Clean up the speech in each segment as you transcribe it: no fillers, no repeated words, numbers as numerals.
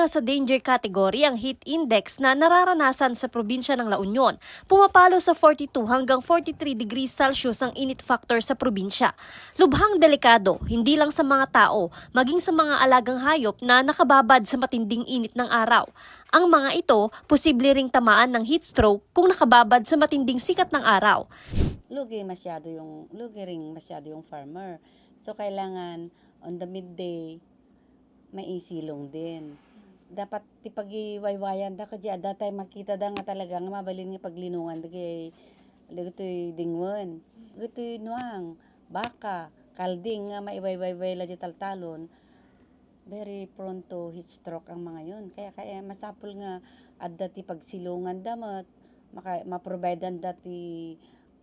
nasa danger category ang heat index na nararanasan sa probinsya ng La Union. Pumapalo sa 42 hanggang 43 degrees Celsius ang init factor sa probinsya. Lubhang delikado, hindi lang sa mga tao, maging sa mga alagang hayop na nakababad sa matinding init ng araw. Ang mga ito, posible ring tamaan ng heat stroke kung nakababad sa matinding sikat ng araw. Lugi ring masyado yung farmer. So kailangan on the midday may isilong din. Dapat tipag-iwaywayan da ko dyan. Datay makita da nga talaga nga mabalin nga paglinungan kay gito'y dingwen. Gito'y nuang baka kalding nga maiwayway la di taltalon. Very prone to heat stroke ang mga yun. Kaya masapul nga adda ti pagsilungan damat ma-providean dati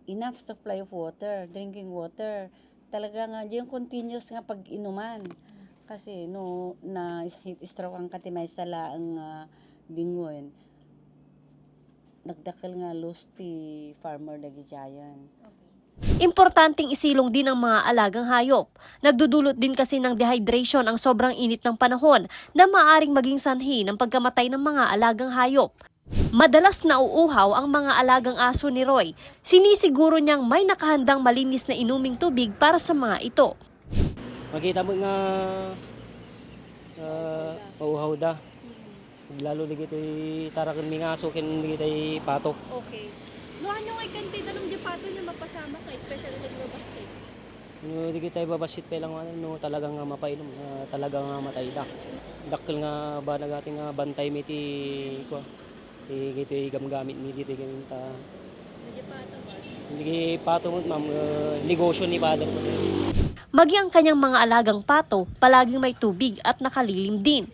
enough supply of water, drinking water. Talaga nga yung continuous nga pag-inuman. Kasi no na heat stroke ang katimay sala ang dingwen. Nagdakil nga loss ti farmer dagi giant. Importanteng isilong din ang mga alagang hayop. Nagdudulot din kasi ng dehydration ang sobrang init ng panahon na maaring maging sanhi ng pagkamatay ng mga alagang hayop. Madalas nauuhaw ang mga alagang aso ni Roy. Sinisiguro niyang may nakahandang malinis na inuming tubig para sa mga ito. Makita mo nga mauhaw da. Lalo lagi ito'y tarakan mga aso, kinigit ay pato. Okay. No, ano kay kanti dalong di pato na mapasama ka, especially nagbabasit? No, digit ay babasit pa lang no, talagang mapainom, talagang matay da. Dakkel nga ba nagating nga bantay mi ti ko. Ti gito'y gamgamit mi dito ta. Di pato ba? Hindi pato mo ma'am, negosyo ni father ko. Maging ang kanyang mga alagang pato, palaging may tubig at nakalilim din.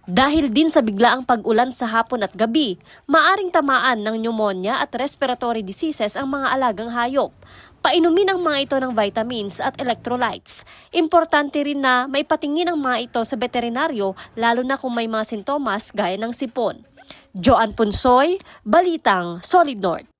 Dahil din sa biglaang pag-ulan sa hapon at gabi, maaring tamaan ng pneumonia at respiratory diseases ang mga alagang hayop. Painumin ang mga ito ng vitamins at electrolytes. Importante rin na maipatingin ang mga ito sa veterinaryo lalo na kung may mga sintomas gaya ng sipon. Joan Punsoy, Balitang Solid North.